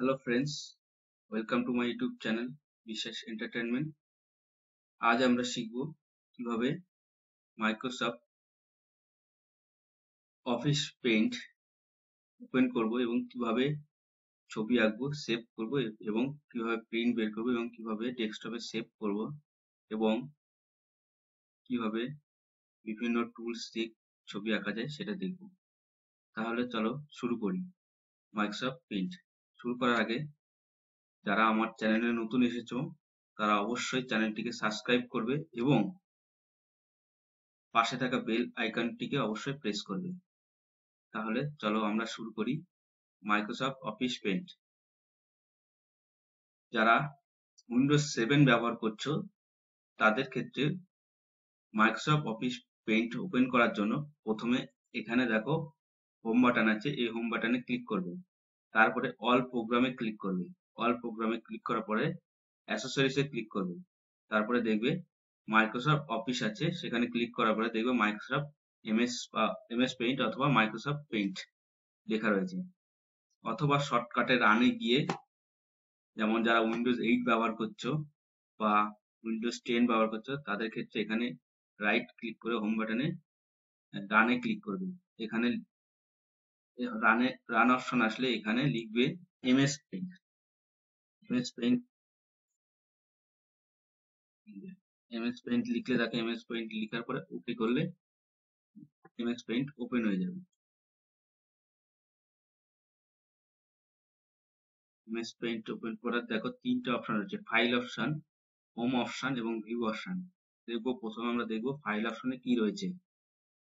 Hello friends, welcome to my YouTube channel বিশ্বাস entertainment. আজ আমরা শিখব কিভাবে মাইক্রোসফট অফিস পেইন্ট ওপেন করব এবং কিভাবে ছবি আঁকবো, সেভ করব এবং কিভাবে প্রিন্ট বের করব এবং কিভাবে ডেস্কটপে সেভ করব এবং কিভাবে বিভিন্ন টুলস দিয়ে ছবি আঁকা যায় সেটা দেখব। তাহলে চলো শুরু করি। মাইক্রোসফট পেইন্ট শুরু করার আগে যারা আমার চ্যানেলে নতুন এসেছো তারা অবশ্যই চ্যানেলটিকে সাবস্ক্রাইব করবে এবং পাশে থাকা বেল আইকনটিকে অবশ্যই প্রেস করবে। তাহলে চলো আমরা শুরু করি। মাইক্রোসফট অফিস পেইন্ট যারা উইন্ডোজ 7 ব্যবহার করছো তাদের ক্ষেত্রে মাইক্রোসফট অফিস পেইন্ট ওপেন করার জন্য প্রথমে এখানে দেখো হোম বাটন আছে, এই হোম বাটনে ক্লিক করবে, তারপরে অল প্রোগ্রামে ক্লিক করবে, অল প্রোগ্রামে ক্লিক করার পরে অ্যাক্সেসরিজে ক্লিক করবে, তারপরে দেখবে মাইক্রোসফট অফিস আছে, সেখানে ক্লিক করার পরে দেখবে মাইক্রোসফট এমএস পেইন্ট অথবা মাইক্রোসফট পেইন্ট লেখা রয়েছে। অথবা শর্টকাটে রানে গিয়ে, যেমন যারা উইন্ডোজ 8 ব্যবহার করছো বা উইন্ডোজ 10 ব্যবহার করছো তাদের ক্ষেত্রে এখানে রাইট ক্লিক করে হোম বাটনে রানে ক্লিক করবে। এখানে রান অপশন আসলে এখানে লিখবে MS paint. MS paint MS paint লিখলে দেখো এমএস পেইন্ট লিখার পরে ওকে করলে এমএস পেইন্ট ওপেন হয়ে যাবে। এমএস পেইন্ট ওপেন করার দেখো তিনটা অপশন রয়েছে, ফাইল অপশন, হোম অপশন এবং ভিউ অপশন। দেখবো প্রথমে আমরা দেখবো ফাইল অপশনে কি রয়েছে।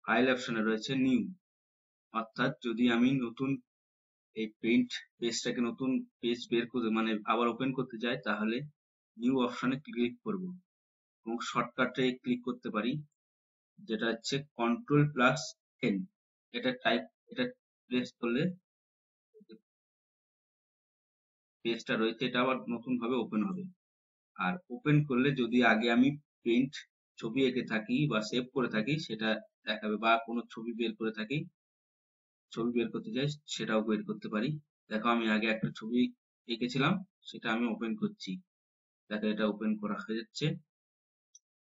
ফাইল অপশনে রয়েছে নিউ, অর্থাৎ যদি আমি নতুন এই পেইন্ট পেজটাকে নতুন পেজ বের করতে মানে আবার ওপেন করতে চাই তাহলে নিউ অপশনে ক্লিক করব এবং শর্টকাটে ক্লিক করতে পারি, যেটা হচ্ছে Ctrl+N। এটা প্রেস করলে পেজটা রয়েছে এটা আবার নতুন ভাবে ওপেন হবে। আর ওপেন করলে যদি আগে আমি পেইন্ট ছবি এঁকে থাকি বা সেভ করে থাকি সেটা দেখাবে, বা কোনো ছবি বের করে থাকি, ছবি বের করতে চাই সেটাও বের করতে পারি। দেখো আমি আগে একটা ছবি এঁকেছিলাম, সেটা আমি ওপেন করছি, দেখো এটা ওপেন করা হয়ে যাচ্ছে।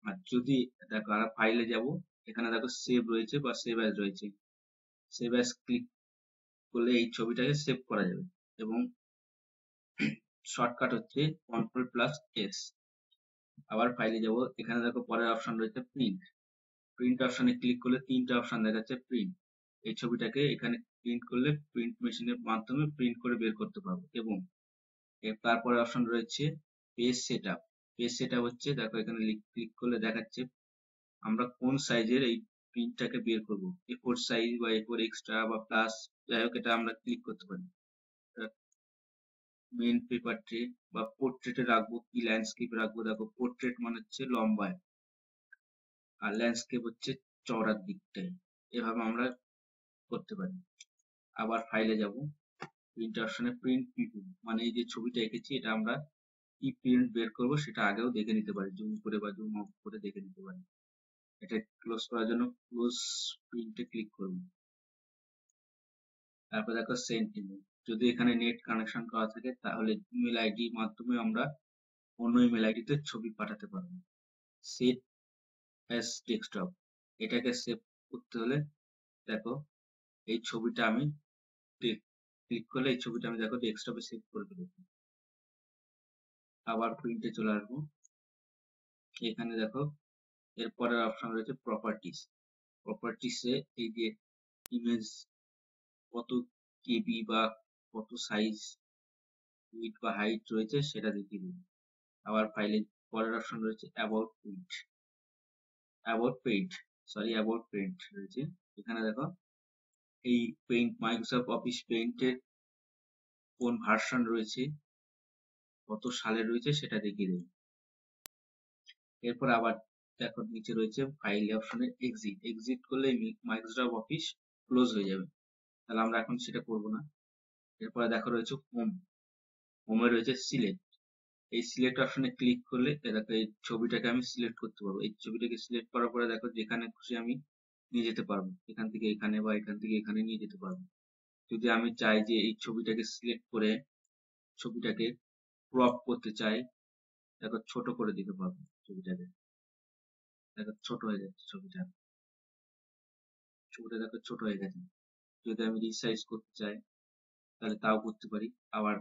আর যদি দেখো আর ফাইলে যাব, এখানে দেখো সেভ রয়েছে বা সেভ অ্যাজ রয়েছে, সেভ অ্যাজ ক্লিক করলে এই ছবিটাকে সেভ করা যাবে এবং শর্টকাট হচ্ছে Ctrl+S। আবার ফাইলে যাব, এখানে দেখো পরের অপশন রয়েছে প্রিন্ট। প্রিন্ট অপশনে ক্লিক করলে তিনটা অপশন দেখাচ্ছে প্রিন্ট। এই ছবিটাকে এখানে প্রিন্ট করলে প্রিন্ট মেশিনের মাধ্যমে প্রিন্ট করে বের করতে পারবো। এবং তারপরে অপশন রয়েছে পেজ সেটআপ। পেজ সেটআপ হচ্ছে দেখো এখানে ক্লিক করলে দেখাচ্ছে আমরা কোন সাইজের এই প্রিন্টটাকে বের করব, A4 সাইজ বা A4 এক্সট্রা বা প্লাস, যাই হোক এটা আমরা ক্লিক করতে পারি। মেইন পেপার ট্রে বা পোর্ট্রেটে রাখবো কি ল্যান্ডস্কেপে রাখবো, দেখো পোর্ট্রেট মানে হচ্ছে লম্বায় আর ল্যান্ডস্কেপ হচ্ছে চওড়ার দিকটায়, এভাবে আমরা করতে পারি। আবার ফাইলে যাব, প্রিন্ট অপশনে প্রিন্ট প্রিভিউ মানে এই যে ছবিটা এঁকেছি এটা আমরা কি প্রিন্ট বের করব সেটা আগেও দেখে নিতে পারি, জুম করে বা জুম আউট করে দেখে নিতে পারি। এটা ক্লোজ করার জন্য ক্লোজ প্রিন্টে ক্লিক করব। তারপর দেখো সেন্ড ইমেল, যদি এখানে নেট কানেকশন করা থাকে তাহলে ইমেল আইডি মাধ্যমে আমরা অন্য ইমেল আইডিতে ছবি পাঠাতে পারবো। সেভ অ্যাজ ডেস্কটপ, এটাকে সেভ করতে হলে দেখো এই ছবিটা আমি ক্লিক করলে এই ছবিটা আমি দেখো ডেস্কটপে সেভ করে দেবো। আবার প্রিন্টে চলে আসবো, এখানে দেখো এরপরের অপশন রয়েছে প্রপার্টিস। প্রপার্টিসে এই যে ইমেজ কত কেবি বা কত সাইজ উইডথ বা হাইট রয়েছে সেটা দেখিয়ে দেবে। আবার ফাইলে পরের অপশন রয়েছে অ্যাবাউট পেইন্ট রয়েছে। এখানে দেখো এই পেইন্ট মাইক্রোসফট অফিস পেইন্টের কোন ভার্সন রয়েছে, কত সালে রয়েছে সেটা দেখিয়ে দেবে। এরপর আবার দেখো নিচে রয়েছে ফাইল অপশনে এক্সিট করলে মাইক্রোসফট অফিস ক্লোজ হয়ে যাবে, তাহলে আমরা এখন সেটা করব না। এরপরে দেখো রয়েছে হোমে রয়েছে সিলেক্ট। এই সিলেক্ট অপশনে ক্লিক করলে দেখো এই ছবিটাকে আমি সিলেক্ট করতে পারবো। এই ছবিটাকে সিলেক্ট করার পরে দেখো যেখানে খুশি আমি নিয়ে যেতে পারবো, এখান থেকে এখানে বা এখান থেকে এখানে নিয়ে যেতে পারবো। যদি আমি চাই যে এই ছবিটাকে সিলেক্ট করে ছবিটাকে ক্রপ করতে চাই, দেখো ছোট করে দিতে পারবো ছবিটাকে। দেখো ছোট হয়ে যাচ্ছে ছবিটা, দেখো ছোট হয়ে গেছে। যদি আমি রিসাইজ করতে চাই তাহলে তাও করতে পারি। আবার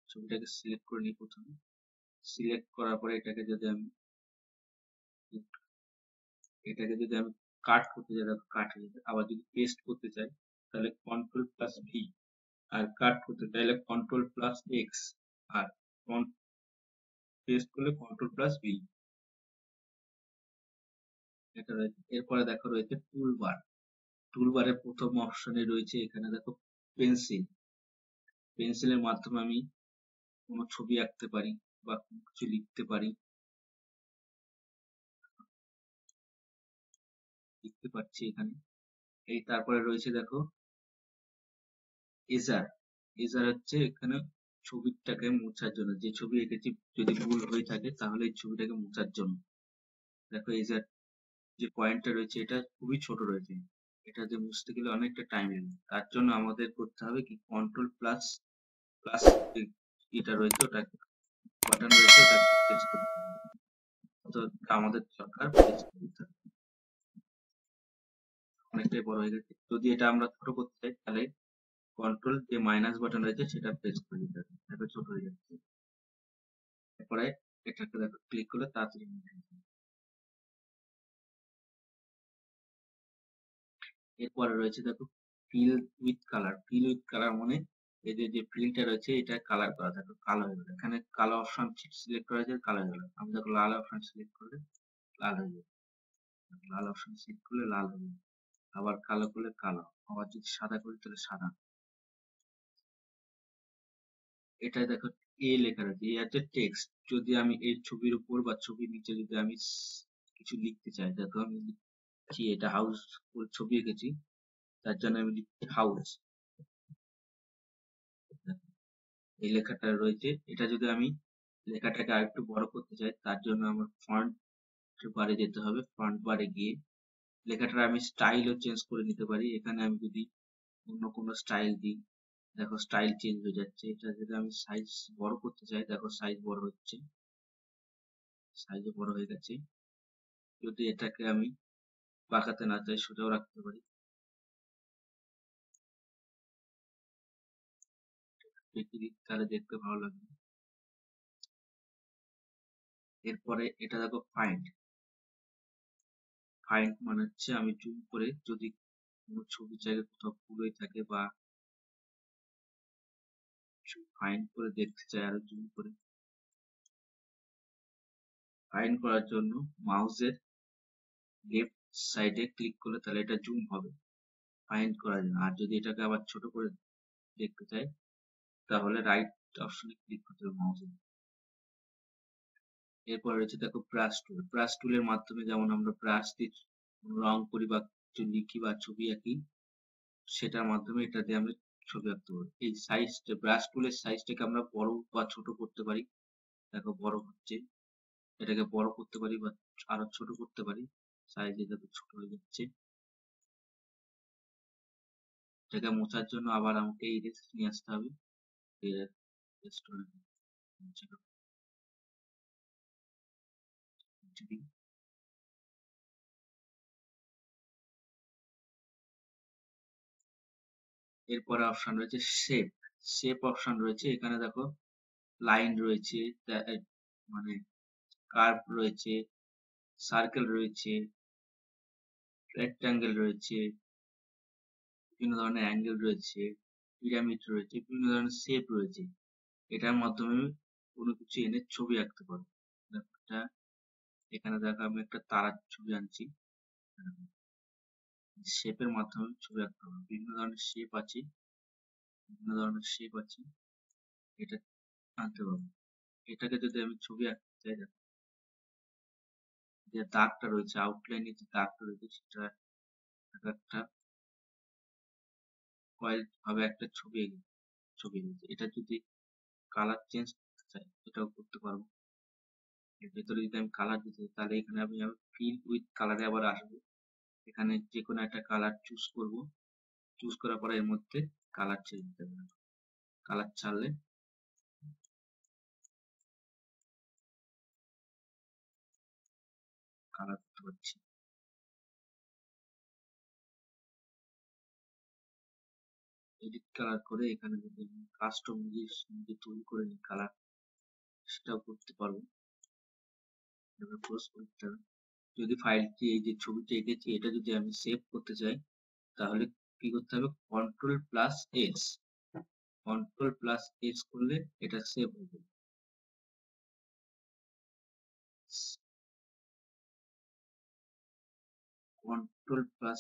ছবিটাকে সিলেক্ট করে নিই প্রথমে, সিলেক্ট করার পরে এটাকে যদি আমি কাট করতে চাই, দেখো কাট হয়ে যাবে। আবার যদি পেস্ট করতে চাই তাহলে কন্ট্রোল প্লাস ভি, আর কাট করতে চাইলে কন্ট্রোল প্লাস এক্স, আর পেস্ট করলে কন্ট্রোল প্লাস ভি। এটা রয়েছে। এরপরে দেখো রয়েছে টুলবার। টুলবারের প্রথম অপশনে রয়েছে এখানে দেখো পেন্সিল। পেন্সিলের মাধ্যমে আমি কোনো ছবি আঁকতে পারি বা কোনো কিছু লিখতে পারি, লিখতে পারছি এখানে। এই তারপরে রয়েছে দেখো এজার। এজার হচ্ছে এখানে ছবিটাকে মোছার জন্য, যে ছবি এঁকেছি যদি ভুল হয়ে থাকে তাহলে এই ছবিটাকে মোছার জন্য। দেখো এজার যে পয়েন্টটা রয়েছে এটা খুবই ছোট রয়েছে, এটা যে মুছতে গেলে অনেকটা টাইম লাগবে। তার জন্য আমাদের করতে হবে কি কন্ট্রোল প্লাস প্লাস এটা রয়েছে, ওটা বাটন রয়েছে, ওটা প্রেস করতে হবে। তো আমাদের দরকার প্রেস করতে হবে। অনেকটাই বড় হয়ে গেছে। যদি এটা আমরা ছোট করতে চাই তাহলে কন্ট্রোল যে মাইনাস বাটন রয়েছে সেটা প্রেস করে দিতে হবে, তাহলে ছোট হয়ে যাচ্ছে। এরপরে এটাকে দেখো ক্লিক করলে তাড়াতাড়ি মিটে যাবে। এরপরে রয়েছে দেখো fill with colour. Fill with colour মানে এই যে ফিলটা রয়েছে এটা কালার করা, দেখো কালো হয়ে গেল। এখানে কালো অপশন সিলেক্ট করা আছে, কালো হয়ে গেল। আমি দেখো লাল অপশন সিলেক্ট করলে লাল হয়ে যাবে, লাল অপশন সিলেক্ট করলে লাল হয়ে যাবে। আবার কালো করলে কালো, আবার যদি সাদা করি তাহলে সাদা। এটা দেখো এ লেখা আছে, এ আছে টেক্সট। যদি আমি এই ছবির উপর বা ছবির নিচে যদি আমি কিছু লিখতে চাই, দেখো আমি লিখছি এটা হাউস ছবি এঁকেছি, তার জন্য আমি লিখছি হাউস। এই লেখাটা রয়েছে, এটা যদি আমি লেখাটাকে আরেকটু বড় করতে চাই তার জন্য আমার ফন্ট বারে যেতে হবে। ফন্ট বারে গিয়ে লেখাটার আমি স্টাইলও চেঞ্জ করে নিতে পারি। এখানে আমি যদি অন্য কোনো স্টাইল দিই, দেখো স্টাইল চেঞ্জ হয়ে যাচ্ছে। এটা যদি আমি সাইজ বড় করতে চাই, দেখো সাইজ বড় হচ্ছে, সাইজও বড় হয়ে গেছে। যদি এটাকে আমি বাঁকাতে না চাই সোজাও রাখতে পারি, রেখে দিই, তাহলে দেখতে ভালো লাগবে। এরপরে এটা দেখো ফাইন্ড। ফাইন্ড মানে হচ্ছে আমি জুম করে যদি কোনো ছবির জায়গায় কোথাও ভুল হয়ে থাকে বা ফাইন্ড করে দেখতে চাই আরো জুম করে, ফাইন্ড করার জন্য মাউসের লেফট সাইডে ক্লিক করলে তাহলে এটা জুম হবে ফাইন্ড করার জন্য। আর যদি এটাকে আবার ছোট করে দেখতে চাই তাহলে রাইট অপশনে ক্লিক করতে হবে মাউসে। এরপর রয়েছে দেখো ব্রাশ টুল। ব্রাশ টুলের মাধ্যমে যেমন আমরা ব্রাশ দিয়ে রং করি বা কিছু লিখি বা ছবি আঁকি, সেটার মাধ্যমে এটা দিয়ে আমরা ছবি আঁকতে পারি। এই সাইজটা ব্রাশ টুলের সাইজটাকে আমরা বড় বা ছোট করতে পারি। দেখো বড় হচ্ছে, এটাকে বড় করতে পারি বা আরো ছোট করতে পারি। সাইজে দেখো ছোট হয়ে যাচ্ছে। এটাকে মোছার জন্য আবার আমাকে ইরেজ নিয়ে আসতে হবে। রেস্টুরেন্ট এরপরে অপশন রয়েছে শেপ। শেপ অপশন রয়েছে, এখানে দেখো লাইন রয়েছে, মানে কার্ভ রয়েছে, সার্কেল রয়েছে, রেক্ট্যাঙ্গেল রয়েছে, বিভিন্ন ধরনের অ্যাঙ্গেল রয়েছে, পিরামিড রয়েছে, বিভিন্ন ধরনের শেপ রয়েছে। এটার মাধ্যমে কোনো কিছু এনে ছবি আঁকতে পারো। দেখো এখানে দেখো আমি একটা তারার ছবি আনছি, শেপের মাধ্যমে ছবি আঁকতে পারো। বিভিন্ন ধরনের শেপ আছে, বিভিন্ন ধরনের শেপ আছে, এটা আনতে পারবো। এটাকে যদি আমি ছবি আঁকতে চাই, দেখো যে দাগটা রয়েছে, আউটলাইনে যে দাগটা রয়েছে সেটা একটা কয়েল ভাবে একটা ছবি রয়েছে। এটা যদি কালার চেঞ্জ করতে চাই এটাও করতে পারবো। এর ভেতরে যদি আমি কালার দিতে চাই তাহলে এখানে আমি ফিল উইথ কালারে আবার আসবো। এখানে যে কোনো একটা কালার চুজ করব, চুজ করার পরে এর মধ্যে কালার ছেড়ে দিতে হবে। কালার ছাড়লে কালার করতে পারছি। এডিট কালার করে এখানে যদি কাস্টম নিজে তৈরি করে নিই কালার, সেটাও করতে পারবো। ক্লোজ করতে হবে। যদি ফাইলটি, এই যে ছবিটা এঁকেছি, এটা যদি আমি সেভ করতে চাই তাহলে কি করতে হবে, কন্ট্রোল+S, কন্ট্রোল+S করলে এটা সেভ হবে। কন্ট্রোল+A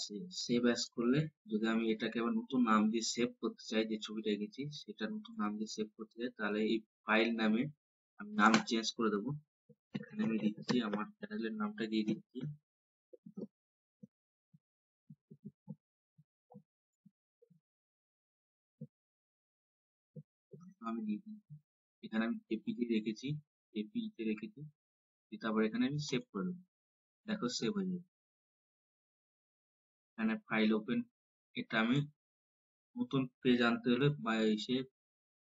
সেভ অ্যাজ করলে, যদি আমি এটাকে আবার নতুন নাম দিয়ে সেভ করতে চাই, যে ছবিটা এঁকেছি সেটা নতুন নাম দিয়ে সেভ করতে চাই, তাহলে এই ফাইল নামে আমি নাম চেঞ্জ করে দেবো। এখানে আমি দিচ্ছি, আমার চ্যানেলের নামটা দিয়ে দিচ্ছি, আমি দিয়ে দিচ্ছি। এখানে আমি জেপিজি রেখেছি, জেপিজিতে রেখেছি, তারপর এখানে আমি সেভ করে দেবো। দেখো সেভ হয়ে যাবে। এখানে ফাইল ওপেন, এটা আমি নতুন পেজ আনতে হলে বা এসে,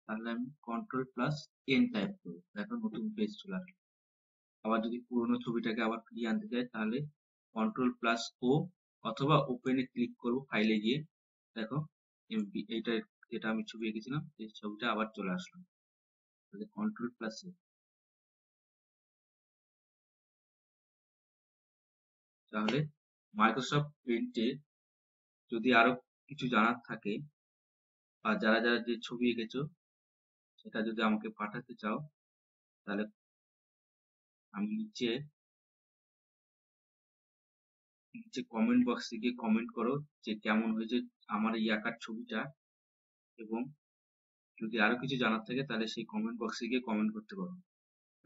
তাহলে আমি কন্ট্রোল+N টাইপ করবো, দেখো নতুন পেজ চলে আসলো। আবার যদি পুরোনো ছবিটাকে আবার ফিরিয়ে আনতে চাই তাহলে কন্ট্রোল+O অথবা ওপেনে ক্লিক করব ফাইলে গিয়ে, দেখো এমপি, এইটা যেটা আমি ছবি এঁকেছিলাম সেই ছবিটা আবার চলে আসলো। তাহলে কন্ট্রোল+A। তাহলে মাইক্রোসফট পেইন্টে যদি আরো কিছু জানার থাকে, বা যারা যারা যে ছবি এঁকেছো সেটা যদি আমাকে পাঠাতে চাও, তাহলে আমি নিচে কমেন্ট বক্সে গিয়ে কমেন্ট করো যে কেমন হয়েছে আমার এই আঁকার ছবিটা, এবং যদি আরো কিছু জানার থাকে তাহলে সেই কমেন্ট বক্সে গিয়ে কমেন্ট করতে পারো।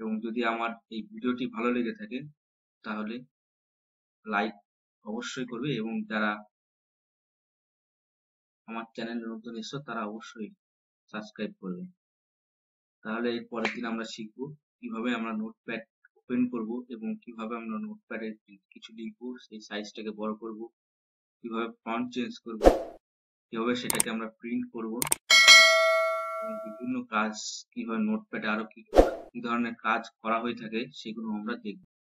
এবং যদি আমার এই ভিডিওটি ভালো লেগে থাকে তাহলে লাইক অবশ্যই করবে, এবং যারা আমার চ্যানেলে নতুন এসছো তারা অবশ্যই সাবস্ক্রাইব করবে। তাহলে এর পরের দিন আমরা শিখবো কিভাবে আমরা নোটপ্যাড ওপেন করব, এবং কিভাবে আমরা নোটপ্যাডে কিছু লিখবো, সেই সাইজটাকে বড় করব, কিভাবে ফন্ট চেঞ্জ করব, কিভাবে সেটাকে আমরা প্রিন্ট করব, এবং বিভিন্ন কাজ কিভাবে নোটপ্যাডে আরো কি কি ধরনের কাজ করা হয়ে থাকে সেগুলো আমরা দেখব।